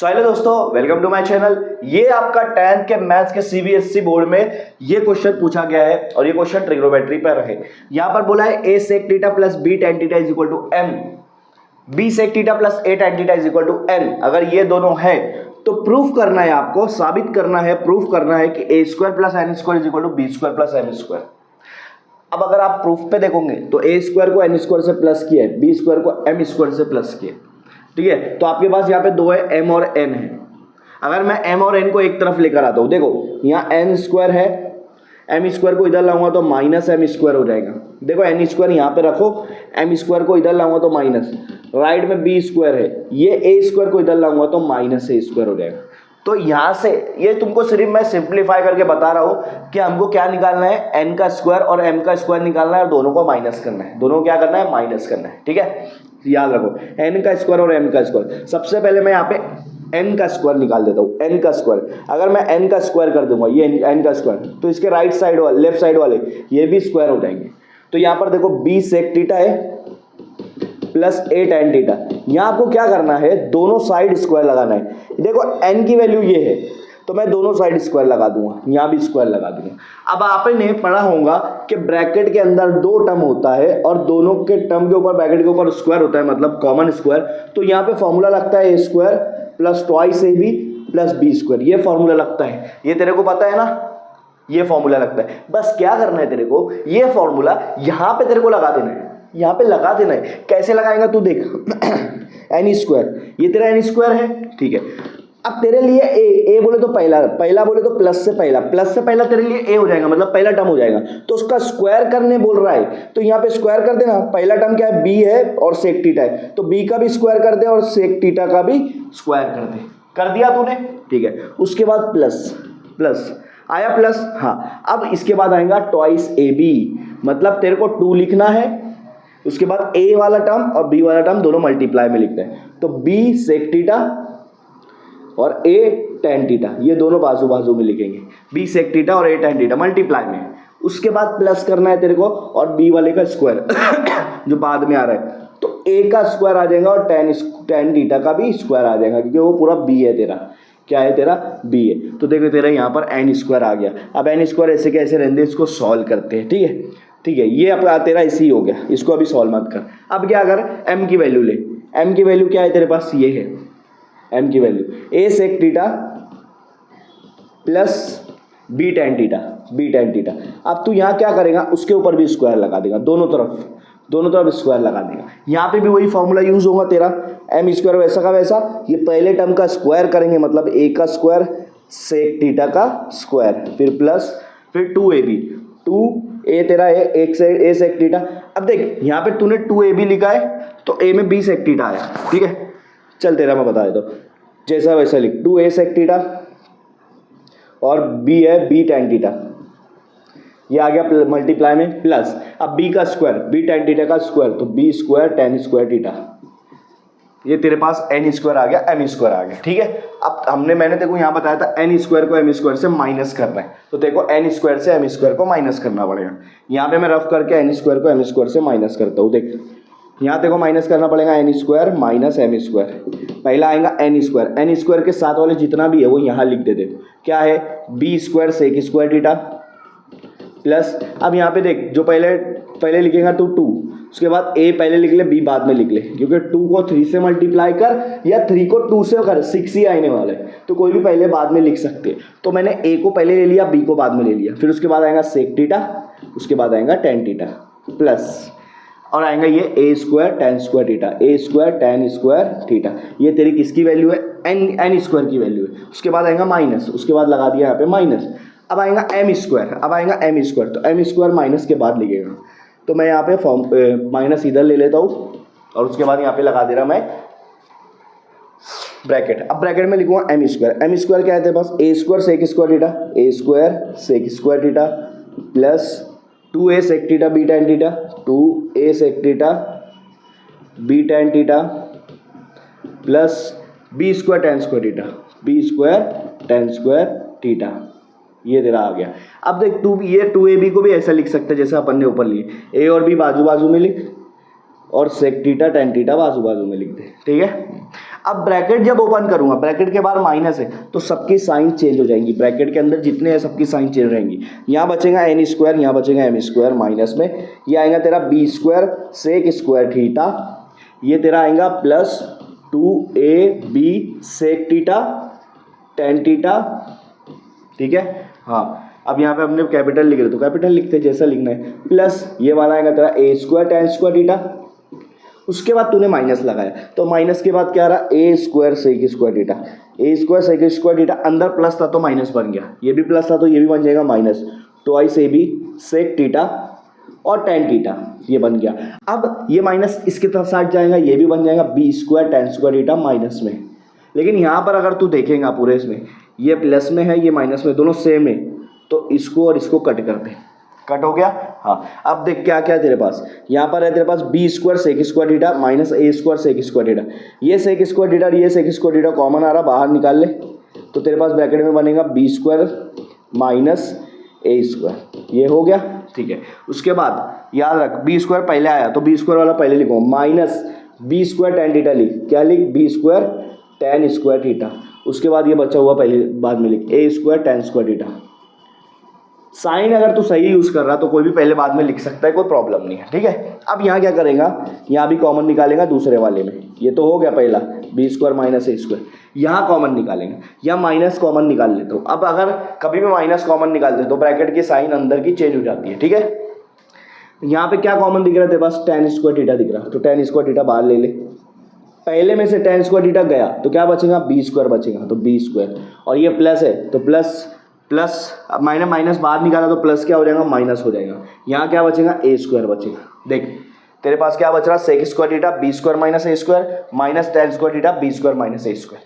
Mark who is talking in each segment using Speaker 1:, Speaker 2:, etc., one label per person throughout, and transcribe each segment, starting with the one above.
Speaker 1: So hello दोस्तों, welcome to my channel. ये आपका 10th के मैथ्स के सीबीएसई बोर्ड में ये क्वेश्चन पूछा गया है और ये क्वेश्चन ट्रिग्नोमेट्री पर है। यहाँ पर बोला है a sec theta plus b tan theta is equal to m, b sec theta plus a tan theta is equal to n। अगर ये दोनों है तो प्रूफ करना है, आपको साबित करना है, प्रूफ करना है कि a square plus n square is equal to b square plus m square. अब अगर आप प्रूफ पे देखोगे तो a स्क्वायर को n स्क्वायर से प्लस किया है, b स्क्वायर को m स्क्वायर से प्लस किया, ठीक है। तो आपके पास यहाँ पे दो है, m और n है। अगर मैं m और n को एक तरफ लेकर आता हूँ, देखो यहाँ n स्क्वायर है, m स्क्वायर को इधर लाऊंगा तो माइनस m स्क्वायर हो जाएगा। देखो n स्क्वायर यहाँ पे रखो, m स्क्वायर को इधर लाऊंगा तो माइनस, राइट में b स्क्वायर है, ये a स्क्वायर को इधर लाऊंगा तो माइनस a स्क्वायर हो जाएगा। तो यहाँ से ये तुमको सिर्फ मैं सिंप्लीफाई करके बता रहा हूँ कि हमको क्या निकालना है, n का स्क्वायर और m का स्क्वायर निकालना है और दोनों को माइनस करना है। दोनों को क्या करना है, माइनस करना है, ठीक है। याद रखो n का स्क्वायर और m का स्क्वायर। सबसे पहले मैं यहाँ पे n का स्क्वायर निकाल देता हूँ। n का स्क्वायर अगर मैं n का स्क्वायर कर दूंगा, ये n का स्क्वायर, तो इसके राइट साइड वाले, लेफ्ट साइड वाले ये भी स्क्वायर हो जाएंगे। तो यहाँ पर देखो b sec थीटा है प्लस a tan थीटा। यहाँ आपको क्या करना है, दोनों साइड स्क्वायर लगाना है। देखो n की वैल्यू ये है तो मैं दोनों साइड स्क्वायर लगा दूंगा, यहाँ भी स्क्वायर लगा दूंगा। अब आपने पढ़ा होगा कि ब्रैकेट के अंदर दो टर्म होता है और दोनों के टर्म के ऊपर, ब्रैकेट के ऊपर स्क्वायर होता है, मतलब कॉमन स्क्वायर। तो यहाँ पे फॉर्मूला लगता है a square plus twice ab plus b square, ये फॉर्मूला लगता है। ये तेरे को पता है ना, ये फॉर्मूला लगता है। बस क्या करना है तेरे को, ये फॉर्मूला यहाँ पे तेरे को लगा देना है, यहाँ पे लगा देना है। कैसे लगाएगा तू देख एन स्क्वायर, ये तेरा एन स्क्वायर है, ठीक है। अब तेरे लिए ए बोले तो पहला बोले तो प्लस से पहला तेरे लिए ए हो जाएगा, मतलब पहला टर्म हो जाएगा। तो उसका स्क्वायर करने बोल रहा है तो यहाँ पे स्क्वायर कर देना। पहला टर्म क्या है, बी है और सेक थीटा है, तो बी का भी स्क्वायर कर दे और सेक थीटा का भी स्क्वायर कर दे। कर दिया तूने, ठीक है। उसके बाद प्लस आया प्लस, हाँ। अब इसके बाद आएगा ट्वाइस ए बी, मतलब तेरे को 2 लिखना है। उसके बाद a वाला टर्म और b वाला टर्म दोनों मल्टीप्लाई में लिखते हैं, तो b sec थीटा और a tan थीटा, ये दोनों बाजू बाजू में लिखेंगे, b sec थीटा और a tan थीटा मल्टीप्लाई में। उसके बाद प्लस करना है तेरे को और b वाले का स्क्वायर जो बाद में आ रहा है, तो a का स्क्वायर आ जाएगा और tan थीटा का भी स्क्वायर आ जाएगा, क्योंकि वो पूरा b है तेरा। क्या है तेरा, b है। तो देखो तेरा यहाँ पर n स्क्वायर आ गया। अब n स्क्वायर ऐसे कैसे रहते, इसको सॉल्व करते हैं, ठीक है। ठीक है, ये अपना तेरा इसी हो गया, इसको अभी सॉल्व मत कर। अब क्या कर, m की वैल्यू ले। m की वैल्यू क्या है तेरे पास, ये है m की value a sec theta plus b tan theta. अब तू यहाँ क्या करेगा, उसके ऊपर भी स्क्वायर लगा देगा, दोनों तरफ स्क्वायर लगा देगा। यहाँ पे भी वही फॉर्मूला यूज होगा तेरा, m स्क्वायर वैसा का वैसा, ये पहले टर्म का स्क्वायर करेंगे, मतलब a का स्क्वायर sec थीटा का स्क्वायर, फिर प्लस, फिर 2ab, 2a तेरा है एक से a sec थीटा। अब देख यहाँ पे तूने 2ab लिखा है तो a में b sec थीटा आया, ठीक है। चल तेरा मैं बता देता हूँ, जैसा वैसा लिख, 2a sec थीटा और b है b tan थीटा, ये आ गया मल्टीप्लाई में, प्लस अब b का स्क्वायर, b tan थीटा का स्क्वायर, तो b square tan square theta, ये तेरे पास n स्क्वायर आ गया, m स्क्वायर आ गया, ठीक है। अब मैंने तेरे को यहाँ बताया था n स्क्वायर को m स्क्वायर से माइनस करना है, तो तेरे को n स्क्वायर से m स्क्वायर को माइनस करना पड़ेगा। यहाँ पे मैं रफ करके n स्क्वायर को m स्क्वायर से माइनस करता हूँ। देख यहाँ तेरे को माइनस करना पड़ेगा n square minus m square. पहला आएगा n स्क्वायर के साथ वाले जितना भी है वो यहाँ लिख देते। क्या है, b square sec square theta plus, अब यहाँ पे देख जो पहले लिखेगा तो 2, उसके बाद a पहले लिख ले, b बाद में लिख ले, क्योंकि 2 को 3 से मल्टीप्लाई कर या 3 को 2 से कर, 6 ही आने वाला है, तो कोई भी पहले बाद में लिख सकते हैं। तो मैंने a को पहले ले लिया, b को बाद में ले लिया, फिर उसके बाद आएगा सेक थीटा, उसके बाद आएगा tan थीटा प्लस, और आएगा ये a square tan square theta, a square tan square theta. ये तेरी किसकी वैल्यू है, n स्क्वायर की वैल्यू है। उसके बाद आएगा माइनस, उसके बाद लगा दिया यहाँ पे माइनस। अब आएगा m स्क्वायर, तो m स्क्वायर माइनस के बाद लिखेगा, तो मैं यहाँ पे माइनस इधर ले लेता हूँ और उसके बाद यहाँ पे लगा दे रहा मैं ब्रैकेट। अब ब्रैकेट में लिखूंगा m स्क्वायर क्या है तेरे पास, a square sec square theta, a square sec square theta plus 2a sec theta b tan theta, 2a sec theta b tan theta plus b square tan square theta, b square tan square theta. ये तेरा आ गया। अब देख तू ये 2ab को भी ऐसा लिख सकते जैसे अपन ने ऊपर लिए, a और b बाजू बाजू में लिख और sec थीटा tan थीटा बाजू बाजू में लिख दे, ठीक है। अब ब्रैकेट जब ओपन करूंगा, ब्रैकेट के बाहर माइनस है तो सबकी साइन चेंज हो जाएंगी, ब्रैकेट के अंदर जितने हैं सबकी साइन चेंज हो जाएंगी। यहाँ बचेगा एन स्क्वायर, यहाँ बचेगा एम स्क्वायर माइनस में, ये आएगा तेरा b square sec square theta, ये तेरा आएगा plus 2ab sec theta tan theta, ठीक है। हाँ, अब यहाँ पे हमने कैपिटल लिख रहे तो कैपिटल लिखते हैं जैसा लिखना है, प्लस ये वाला आएगा तेरा ए स्क्वायर टेन स्क्वायर थीटा, उसके बाद तूने माइनस लगाया तो माइनस के बाद क्या रहा, ए स्क्वायर सेक स्क्वायर थीटा, ए स्क्वायर सेक स्क्वायर थीटा, अंदर प्लस था तो माइनस बन गया, ये भी प्लस था तो ये भी बन जाएगा minus, twice a b sec theta और टेन थीटा, ये बन गया। अब ये माइनस इसके साथ जाएगा, ये भी बन जाएगा b square tan square theta minus में। लेकिन यहाँ पर अगर तू देखेगा पूरे इसमें, ये प्लस में है ये माइनस में, दोनों सेम है, तो इसको और इसको कट कर दे, कट हो गया। हाँ, अब देख क्या क्या है तेरे पास, यहाँ पर है तेरे पास B square sec square theta minus ए स्क्वायर सेक स्क्वायर थीटा, ये सेक स्क्वायर थीटा ये सेक स्क्वायर थीटा कॉमन आ रहा, बाहर निकाल ले तो तेरे पास ब्रैकेट में बनेगा बी स्क्वायर माइनस ए स्क्वायर, ये हो गया, ठीक है। उसके बाद याद रख बी स्क्वायर पहले आया तो बी स्क्वायर वाला पहले लिखो, minus B square tan theta लिख, क्या लिख, B square tan square theta, उसके बाद ये बचा हुआ पहले बाद में लिख A square tan square theta. Sign अगर तू सही यूज कर रहा तो कोई भी पहले बाद में लिख सकता है, कोई प्रॉब्लम नहीं है, ठीक है। अब यहाँ क्या करेगा, यहाँ भी कॉमन निकालेगा दूसरे वाले में, ये तो हो गया पहला बी स्क्वायर माइनस ए स्क्वायर, यहाँ कॉमन निकालेंगे, या माइनस कॉमन निकाल लेते हो। अब अगर कभी भी माइनस कॉमन निकालते तो ब्रैकेट की साइन अंदर की चेंज हो जाती है, ठीक है। यहाँ पे क्या कॉमन दिख रहा है तेरे पास, टेन स्क्वायर थीटा दिख रहा, तो टेन स्क्वायर थीटा बाहर ले ले, पहले में से टेन स्क्वायर थीटा गया तो क्या बचेगा, बी स्क्वायर बचेगा, तो बी स्क्वायर, और ये प्लस है तो प्लस प्लस, अब मैंने माइनस बाहर निकाला तो प्लस क्या हो जाएगा, माइनस हो जाएगा, यहाँ क्या बचेगा, ए स्क्वायर बचेगा। देख तेरे पास क्या बच रहा, sec square theta B square minus ए square minus tan square theta B square minus ए स्क्वायर।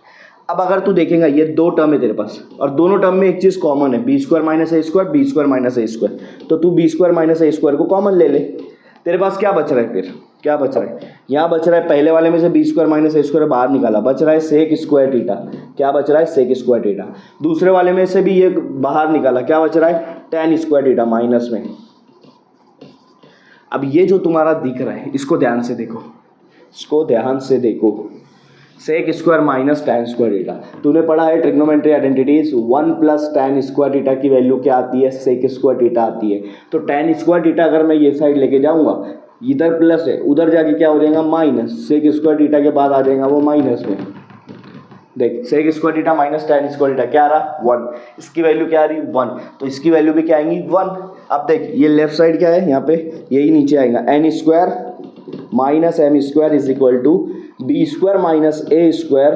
Speaker 1: अब अगर तू देखेगा ये दो टर्म है तेरे पास और दोनों टर्म में एक चीज़ कॉमन है, बी स्क्वायर माइनस ए स्क्वायर बी स्क्वायर माइनस ए स्क्वायर, तो तू बी स्क्वायर माइनस ए स्क्वायर को कॉमन ले ले, तेरे पास क्या बच रहा है, फिर क्या बच रहा है, यहाँ बच रहा है पहले वाले में से बी स्क्वायर माइनस ए स्क्वायर बाहर निकाला, बच रहा है सेक स्क्वायर थीटा, क्या बच रहा है, सेक स्क्वायर थीटा, दूसरे वाले में से भी ये बाहर निकाला, क्या बच रहा है, टेन स्क्वायर थीटा माइनस में। अब ये जो तुम्हारा दिख रहा है इसको ध्यान से देखो, इसको ध्यान से देखो, sec square minus tan square theta, तूने पढ़ा है ट्रिग्नोमेट्री आइडेंटिटीज, 1 प्लस टेन स्क्वायर थीटा की वैल्यू क्या आती है, सेक स्क्वायर थीटा आती है। तो टेन स्क्वायर थीटा अगर मैं ये साइड लेके जाऊंगा, इधर प्लस है उधर जाके क्या हो जाएगा, माइनस, सेक स्क्वायर थीटा के बाद आ जाएगा वो माइनस में। देख sec square theta minus tan square theta क्या आ रहा, 1, इसकी वैल्यू क्या आ रही, 1, तो इसकी वैल्यू भी क्या आएंगी, 1। अब देख ये लेफ्ट साइड क्या है, यहाँ पे यही नीचे आएगा, n square minus m square is equal to B square minus A square,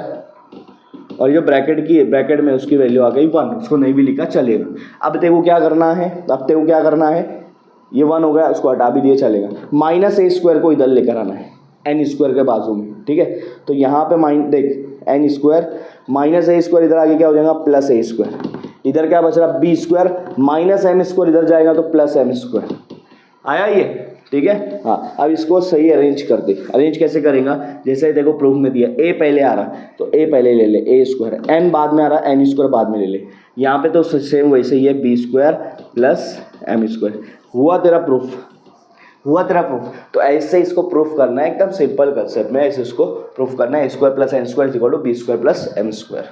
Speaker 1: और जो ब्रैकेट की ब्रैकेट में उसकी वैल्यू आ गई 1, उसको नहीं भी लिखा चलेगा। अब तेरे को क्या करना है, अब तेरे को क्या करना है, ये 1 हो गया उसको हटा भी दिए चलेगा, माइनस ए स्क्वायर को इधर लेकर आना है एन स्क्वायर के बाजू में, ठीक है। तो यहाँ पे देख एन स्क्वायर माइनस ए स्क्वायर इधर आगे क्या हो जाएगा, प्लस ए स्क्वायर, इधर क्या बच रहा, b square minus m square इधर जाएगा तो प्लस एम स्क्वायर आया ये, ठीक है। हाँ, अब इसको सही अरेंज कर दे, अरेंज कैसे करेगा, जैसे देखो प्रूफ में दिया ए पहले आ रहा तो ए पहले ले ले, ए स्क्वायर, एन बाद में आ रहा एन स्क्वायर बाद में ले ले, यहाँ पे तो सेम वैसे ही है, b square plus M square, हुआ तेरा प्रूफ, हुआ तेरा प्रूफ। तो ऐसे इसको प्रूफ करना है, एकदम सिंपल कंसेप्ट में ऐसे इसको प्रूफ करना है, A square plus N square equal to B square plus M square.